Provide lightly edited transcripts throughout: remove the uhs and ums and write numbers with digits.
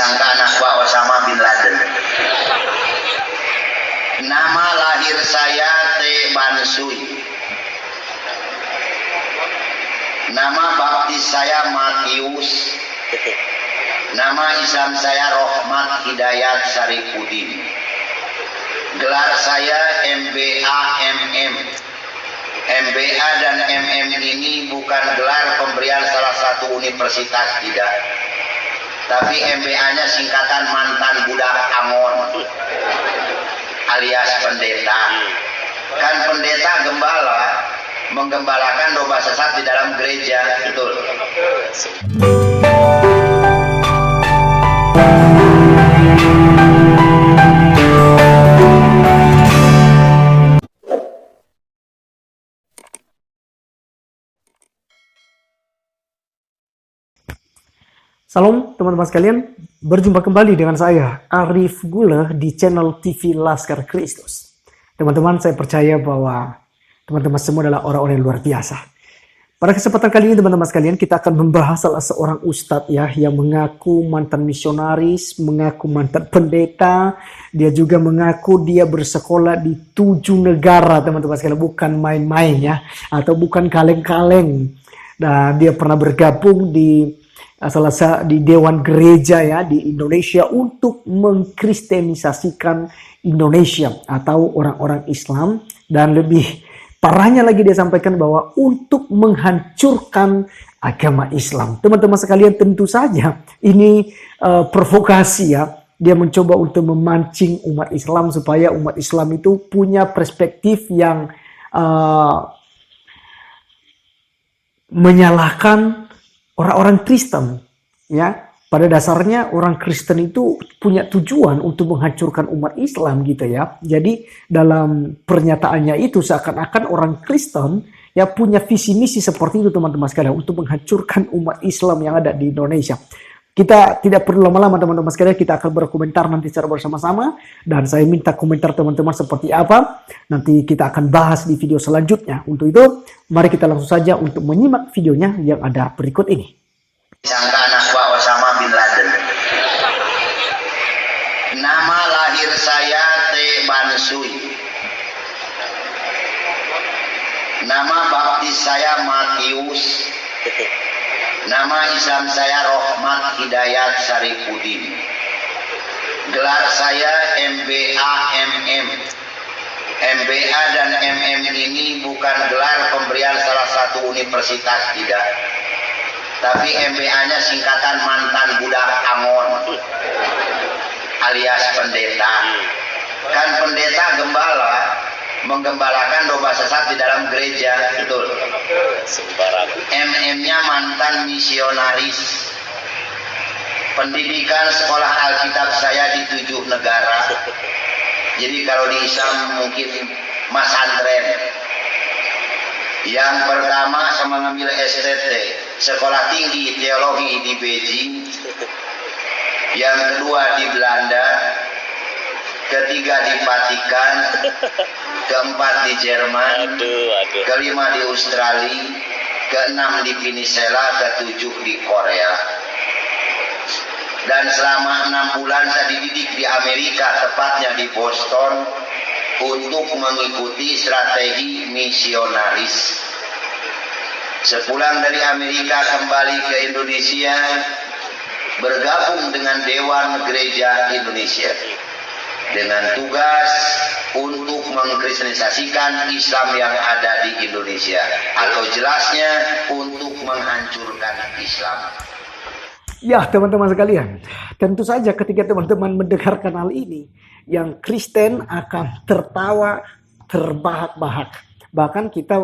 disangka anak buah Osama bin Laden. Nama lahir saya T. Bansui. Nama baptis saya Matius. Nama Islam saya Rohmat Hidayat Saripudin. Gelar saya MBA MM. MBA dan MM ini bukan gelar pemberian salah satu universitas, tidak. Tapi MBA-nya singkatan mantan budak Angon alias pendeta. Kan pendeta gembala menggembalakan domba sesat di dalam gereja, betul. Salam teman-teman sekalian, berjumpa kembali dengan saya Arif Gula di channel TV Laskar Kristus. Teman-teman, saya percaya bahwa teman-teman semua adalah orang-orang yang luar biasa. Pada kesempatan kali ini teman-teman sekalian, kita akan membahas salah seorang ustadz ya, yang mengaku mantan misionaris, mengaku mantan pendeta. Dia juga mengaku dia bersekolah di 7 negara teman-teman sekalian, bukan main-main ya, atau bukan kaleng-kaleng. Nah, dia pernah bergabung di Dewan Gereja ya di Indonesia untuk mengkristenisasikan Indonesia atau orang-orang Islam, dan lebih parahnya lagi dia sampaikan bahwa untuk menghancurkan agama Islam. Teman-teman sekalian, tentu saja ini provokasi ya. Dia mencoba untuk memancing umat Islam supaya umat Islam itu punya perspektif yang menyalahkan orang-orang Kristen, ya. Pada dasarnya orang Kristen itu punya tujuan untuk menghancurkan umat Islam gitu ya. Jadi dalam pernyataannya itu seakan-akan orang Kristen ya punya visi misi seperti itu teman-teman sekalian, untuk menghancurkan umat Islam yang ada di Indonesia. Kita tidak perlu lama-lama teman-teman sekalian, kita akan berkomentar nanti secara bersama-sama, dan saya minta komentar teman-teman seperti apa. Nanti kita akan bahas di video selanjutnya. Untuk itu, mari kita langsung saja untuk menyimak videonya yang ada berikut ini. Disangka anak buah Osama bin Laden. Nama lahir saya T. Bansui. Nama baptis saya Matius. Nama Islam saya Rohmat Hidayat Saripudin. Gelar saya MBA MM. MBA dan MM ini bukan gelar pemberian salah satu universitas, tidak. Tapi MBA-nya singkatan mantan budak Angon alias pendeta. Kan pendeta gembala menggembalakan domba sesat di dalam gereja, betul. MM-nya mantan misionaris. Pendidikan sekolah Alkitab saya di 7 negara. Jadi kalau di Islam mungkin Mas Andren. Yang pertama saya mengambil STT, Sekolah Tinggi Teologi di Beijing. Yang kedua di Belanda. Ketiga di Vatikan. Keempat di Jerman. Kelima di Australia. Keenam di Venezuela. Ketujuh di Korea. Dan selama 6 bulan saya dididik di Amerika, tepatnya di Boston, untuk mengikuti strategi misionaris. Sepulang dari Amerika kembali ke Indonesia, bergabung dengan Dewan Gereja Indonesia dengan tugas untuk mengkristenisasikan Islam yang ada di Indonesia, atau jelasnya untuk menghancurkan Islam. Ya teman-teman sekalian, tentu saja ketika teman-teman mendengarkan hal ini, yang Kristen akan tertawa terbahak-bahak. Bahkan kita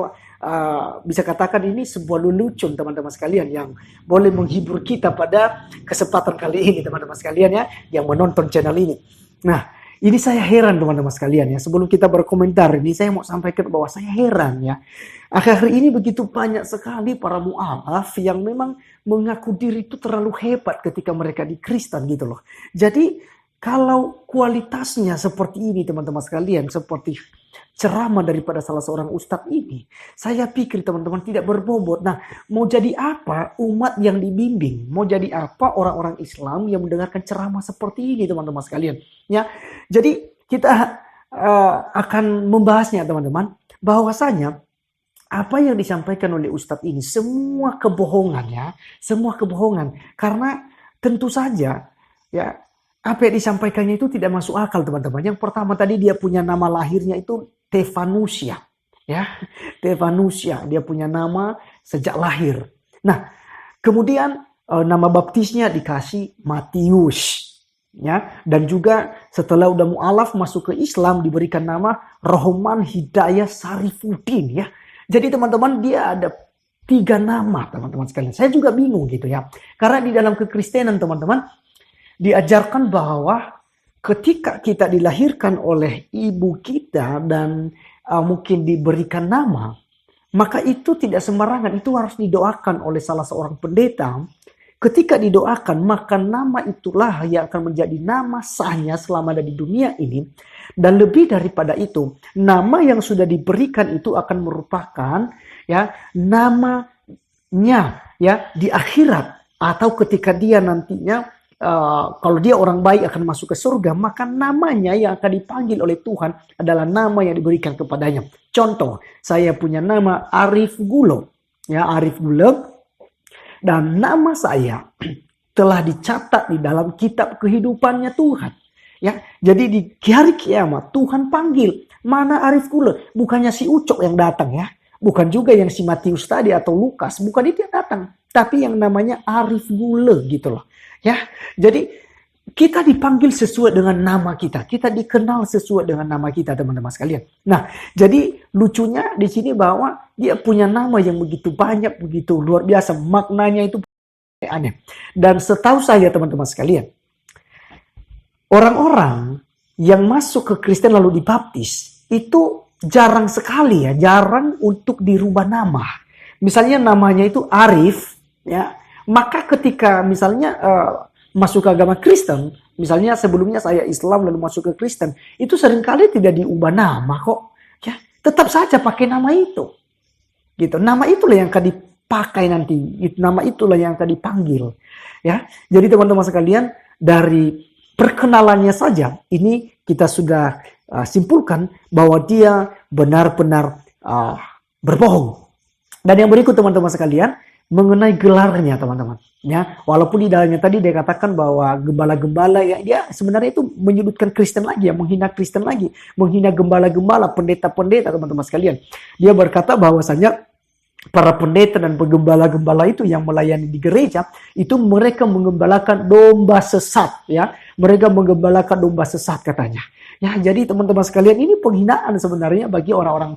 bisa katakan ini sebuah lelucon teman-teman sekalian, yang boleh menghibur kita pada kesempatan kali ini teman-teman sekalian ya, yang menonton channel ini. Nah, ini saya heran teman-teman sekalian ya. Sebelum kita berkomentar ini, saya mau sampaikan bahwa saya heran ya. Akhir-akhir ini begitu banyak sekali para mu'alaf yang memang mengaku diri itu terlalu hebat ketika mereka di Kristen gitu loh. Jadi kalau kualitasnya seperti ini teman-teman sekalian, seperti ceramah daripada salah seorang ustadz ini, saya pikir teman-teman tidak berbobot. Nah, mau jadi apa umat yang dibimbing? Mau jadi apa orang-orang Islam yang mendengarkan ceramah seperti ini, teman-teman sekalian? Ya, jadi kita akan membahasnya, teman-teman, bahwasanya apa yang disampaikan oleh Ustadz ini semua kebohongan, ya, semua kebohongan. Karena tentu saja, ya, apa yang disampaikannya itu tidak masuk akal, teman-teman. Yang pertama tadi dia punya nama lahirnya itu Tevanusia, ya, Tevanusia. Dia punya nama sejak lahir. Nah, kemudian nama baptisnya dikasih Matius, ya, dan juga setelah udah mualaf masuk ke Islam diberikan nama Rohman Hidayah Sarifuddin, ya. Jadi teman-teman, dia ada 3 nama, teman-teman sekalian. Saya juga bingung gitu, ya. Karena di dalam kekristenan, teman-teman, diajarkan bahwa ketika kita dilahirkan oleh ibu kita dan mungkin diberikan nama, maka itu tidak sembarangan, itu harus didoakan oleh salah seorang pendeta. Ketika didoakan, maka nama itulah yang akan menjadi nama sahnya selama ada di dunia ini. Dan lebih daripada itu, nama yang sudah diberikan itu akan merupakan, ya, namanya, ya, di akhirat atau ketika dia nantinya kalau dia orang baik akan masuk ke surga, maka namanya yang akan dipanggil oleh Tuhan adalah nama yang diberikan kepadanya. Contoh, saya punya nama Arif Gulo, ya, Arif Gulo. Dan nama saya telah dicatat di dalam kitab kehidupannya Tuhan. Ya, jadi di hari kiamat Tuhan panggil, mana Arif Gulo? Bukannya si Ucok yang datang, ya. Bukan juga yang si Matius tadi atau Lukas, bukan itu yang datang, tapi yang namanya Arif Gulo gitu loh. Ya, jadi kita dipanggil sesuai dengan nama kita. Kita dikenal sesuai dengan nama kita, teman-teman sekalian. Nah, jadi lucunya di sini bahwa dia punya nama yang begitu banyak, begitu luar biasa. Maknanya itu aneh. Dan setahu saya, teman-teman sekalian, orang-orang yang masuk ke Kristen lalu dibaptis, itu jarang sekali, ya. Jarang untuk dirubah nama. Misalnya namanya itu Arif, ya. Maka ketika misalnya masuk ke agama Kristen, misalnya sebelumnya saya Islam lalu masuk ke Kristen, itu seringkali tidak diubah nama kok, ya, tetap saja pakai nama itu, gitu. Nama itulah yang akan dipakai nanti, nama itulah yang akan dipanggil, ya. Jadi teman-teman sekalian, dari perkenalannya saja, ini kita sudah simpulkan bahwa dia benar-benar berbohong. Dan yang berikut, teman-teman sekalian, mengenai gelarnya, teman-teman, ya, walaupun di dalamnya tadi dia katakan bahwa gembala-gembala, ya, dia sebenarnya itu menyudutkan Kristen lagi, ya, menghina Kristen lagi, menghina gembala-gembala, pendeta-pendeta, teman-teman sekalian. Dia berkata bahwasanya para pendeta dan penggembala-gembala itu yang melayani di gereja itu mereka menggembalakan domba sesat, ya, mereka menggembalakan domba sesat katanya. Ya, jadi teman-teman sekalian, ini penghinaan sebenarnya bagi orang-orang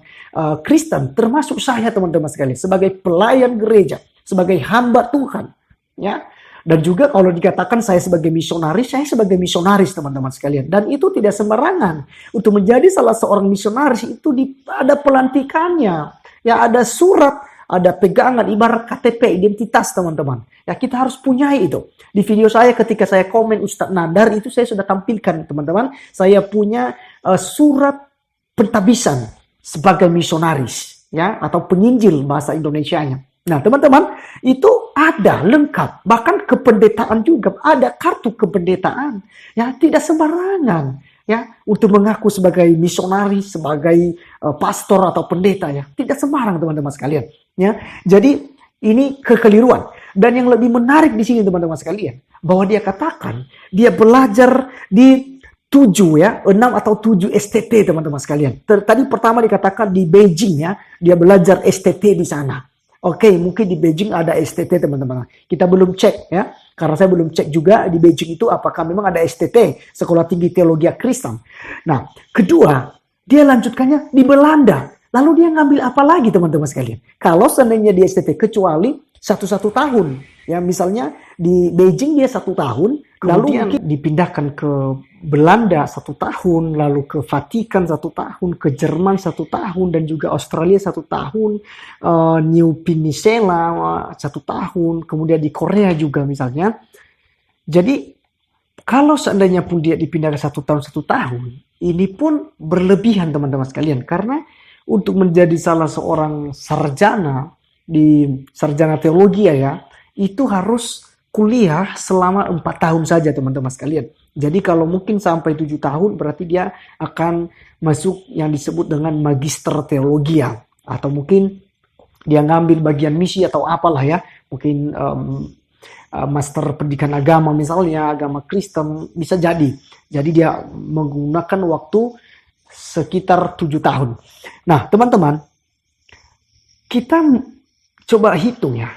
Kristen, termasuk saya, teman-teman sekalian, sebagai pelayan gereja, sebagai hamba Tuhan, ya. Dan juga kalau dikatakan saya sebagai misionaris, saya sebagai misionaris, teman-teman sekalian. Dan itu tidak sembarangan. Untuk menjadi salah seorang misionaris itu ada pelantikannya, ya, ada surat, ada pegangan, ibarat KTP, identitas, teman-teman. Ya, kita harus punya itu. Di video saya ketika saya komen Ustadz Nadar itu saya sudah tampilkan, teman-teman. Saya punya surat pentabisan sebagai misionaris, ya, atau penyinjil bahasa Indonesianya. Nah, teman-teman, itu ada lengkap. Bahkan kependetaan juga, ada kartu kependetaan. Ya, tidak sembarangan, ya, untuk mengaku sebagai misionaris, sebagai pastor atau pendeta, ya. Tidak sembarang, teman-teman sekalian. Ya, jadi ini kekeliruan. Dan yang lebih menarik di sini, teman-teman sekalian, bahwa dia katakan dia belajar di 7, ya, 6 atau 7 STT, teman-teman sekalian. Tadi pertama dikatakan di Beijing, ya, dia belajar STT di sana. Oke, mungkin di Beijing ada STT, teman-teman. Kita belum cek, ya, karena saya belum cek juga di Beijing itu apakah memang ada STT, Sekolah Tinggi Teologi Kristen. Nah, kedua, dia lanjutkannya di Belanda. Lalu dia ngambil apa lagi, teman-teman sekalian? Kalau seandainya di STT kecuali 1 tahun, ya, misalnya di Beijing dia 1 tahun, lalu mungkin dipindahkan ke Belanda 1 tahun, lalu ke Vatikan 1 tahun, ke Jerman 1 tahun, dan juga Australia 1 tahun, New Peninsula 1 tahun, kemudian di Korea juga misalnya. Jadi kalau seandainya pun dia dipindahkan 1 tahun, ini pun berlebihan teman-teman sekalian. Karena untuk menjadi salah seorang sarjana di sarjana teologi ya, itu harus kuliah selama 4 tahun saja teman-teman sekalian. Jadi kalau mungkin sampai 7 tahun berarti dia akan masuk yang disebut dengan magister teologi ya. Atau mungkin dia ngambil bagian misi atau apalah ya. Mungkin master pendidikan agama misalnya, agama Kristen, bisa jadi. Jadi dia menggunakan waktu sekitar 7 tahun. Nah teman-teman, kita coba hitung ya.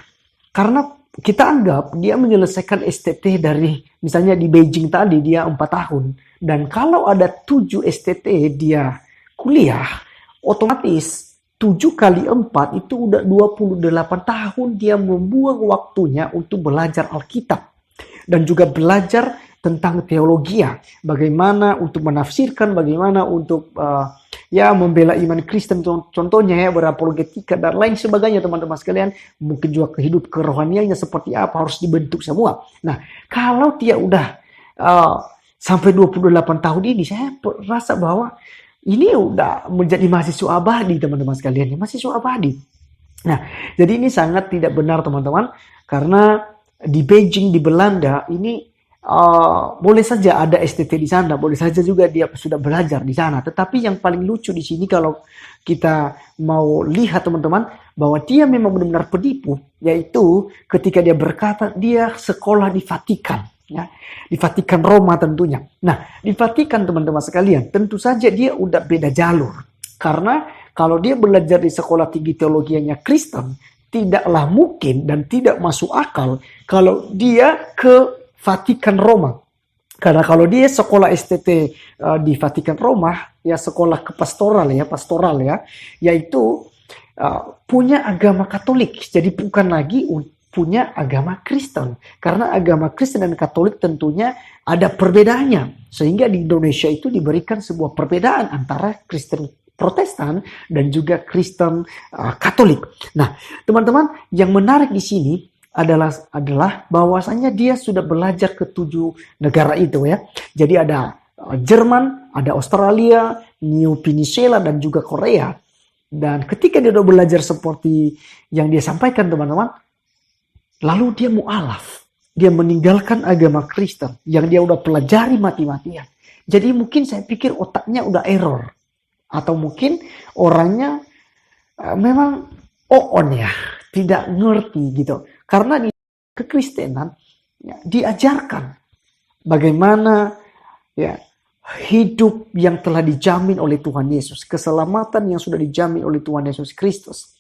Karena kita anggap dia menyelesaikan STT dari misalnya di Beijing tadi dia 4 tahun. Dan kalau ada 7 STT dia kuliah, otomatis 7 kali 4 itu udah 28 tahun dia membuang waktunya untuk belajar Alkitab. Dan juga belajar tentang teologi ya. Bagaimana untuk menafsirkan, bagaimana untuk membela iman Kristen contohnya ya, berapologetika dan lain sebagainya teman-teman sekalian. Mungkin juga kehidupan kerohaniannya seperti apa harus dibentuk semua. Nah, kalau dia udah sampai 28 tahun ini, saya rasa bahwa ini udah menjadi mahasiswa abadi teman-teman sekalian, mahasiswa abadi. Nah, jadi ini sangat tidak benar teman-teman, karena di Beijing di Belanda ini boleh saja ada STT di sana, boleh saja juga dia sudah belajar di sana. Tetapi yang paling lucu di sini kalau kita mau lihat teman-teman, bahwa dia memang benar-benar penipu, yaitu ketika dia berkata dia sekolah di Vatikan. Ya, di Vatikan Roma tentunya. Nah, di Vatikan teman-teman sekalian, tentu saja dia udah beda jalur. Karena kalau dia belajar di sekolah tinggi teologianya Kristen, tidaklah mungkin dan tidak masuk akal kalau dia ke Vatikan Roma. Karena kalau dia sekolah STT di Vatikan Roma, ya sekolah pastoral ya, yaitu punya agama Katolik. Jadi bukan lagi punya agama Kristen. Karena agama Kristen dan Katolik tentunya ada perbedaannya. Sehingga di Indonesia itu diberikan sebuah perbedaan antara Kristen Protestan dan juga Kristen Katolik. Nah, teman-teman, yang menarik di sini adalah bahwasanya dia sudah belajar ke 7 negara itu ya. Jadi ada Jerman, ada Australia, New Peninsula dan juga Korea. Dan ketika dia sudah belajar seperti yang dia sampaikan teman-teman, lalu dia mu'alaf. Dia meninggalkan agama Kristen yang dia udah pelajari mati-matian. Jadi mungkin saya pikir otaknya udah error. Atau mungkin orangnya memang on ya, tidak ngerti gitu. Karena di kekristenan ya, diajarkan bagaimana ya hidup yang telah dijamin oleh Tuhan Yesus, keselamatan yang sudah dijamin oleh Tuhan Yesus Kristus.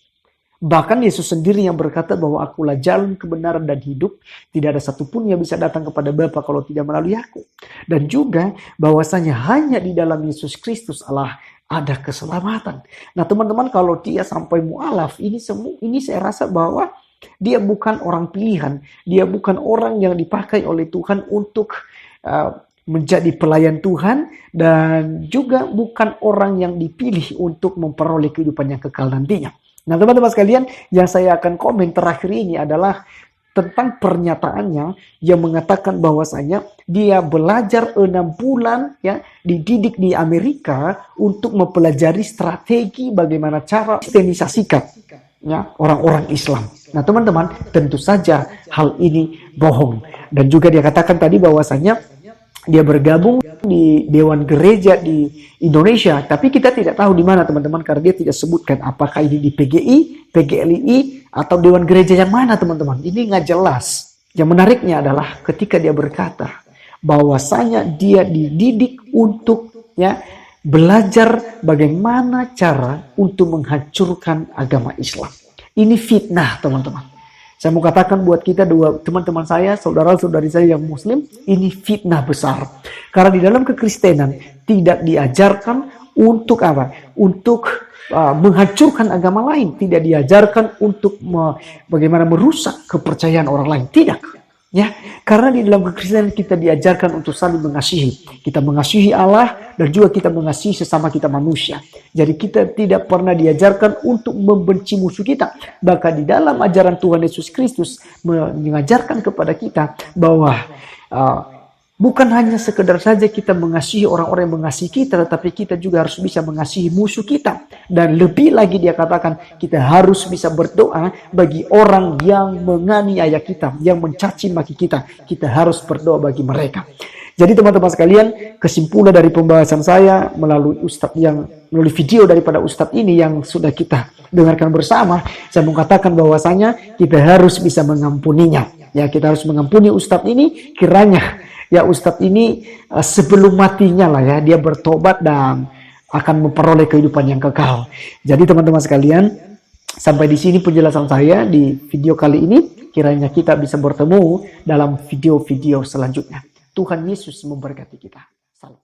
Bahkan Yesus sendiri yang berkata bahwa akulah jalan kebenaran dan hidup, tidak ada satupun yang bisa datang kepada Bapa kalau tidak melalui aku. Dan juga bahwasanya hanya di dalam Yesus Kristus Allah ada keselamatan. Nah teman-teman, kalau dia sampai mu'alaf, ini saya rasa bahwa dia bukan orang pilihan, dia bukan orang yang dipakai oleh Tuhan untuk menjadi pelayan Tuhan, dan juga bukan orang yang dipilih untuk memperoleh kehidupan yang kekal nantinya. Nah teman-teman sekalian, yang saya akan komen terakhir ini adalah tentang pernyataannya yang mengatakan bahwasanya dia belajar 6 bulan ya, dididik di Amerika untuk mempelajari strategi bagaimana cara kristenisasikan ya orang-orang Islam. Nah teman-teman, tentu saja hal ini bohong. Dan juga dia katakan tadi bahwasanya dia bergabung di Dewan Gereja di Indonesia, tapi kita tidak tahu di mana teman-teman, karena dia tidak sebutkan apakah ini di PGI, PGLII, atau Dewan Gereja yang mana teman-teman. Ini nggak jelas. Yang menariknya adalah ketika dia berkata bahwasanya dia dididik untuk ya belajar bagaimana cara untuk menghancurkan agama Islam. Ini fitnah teman-teman. Saya mau katakan buat kita teman-teman saya, saudara-saudari saya yang muslim, ini fitnah besar. Karena di dalam kekristenan tidak diajarkan untuk apa? Untuk menghancurkan agama lain. Tidak diajarkan untuk bagaimana merusak kepercayaan orang lain. Tidak. Ya, karena di dalam kekristenan kita diajarkan untuk saling mengasihi. Kita mengasihi Allah dan juga kita mengasihi sesama kita manusia. Jadi kita tidak pernah diajarkan untuk membenci musuh kita. Bahkan di dalam ajaran Tuhan Yesus Kristus mengajarkan kepada kita bahwa Bukan hanya sekedar saja kita mengasihi orang-orang yang mengasihi kita, tetapi kita juga harus bisa mengasihi musuh kita. Dan lebih lagi dia katakan, kita harus bisa berdoa bagi orang yang menganiaya kita, yang mencaci maki kita. Kita harus berdoa bagi mereka. Jadi teman-teman sekalian, kesimpulan dari pembahasan saya melalui video daripada Ustadz ini yang sudah kita dengarkan bersama, saya mengatakan bahwasanya kita harus bisa mengampuninya. Ya, kita harus mengampuni Ustadz ini, kiranya ya Ustadz ini sebelum matinya lah ya, dia bertobat dan akan memperoleh kehidupan yang kekal. Jadi teman-teman sekalian, sampai di sini penjelasan saya di video kali ini. Kiranya kita bisa bertemu dalam video-video selanjutnya. Tuhan Yesus memberkati kita. Salam.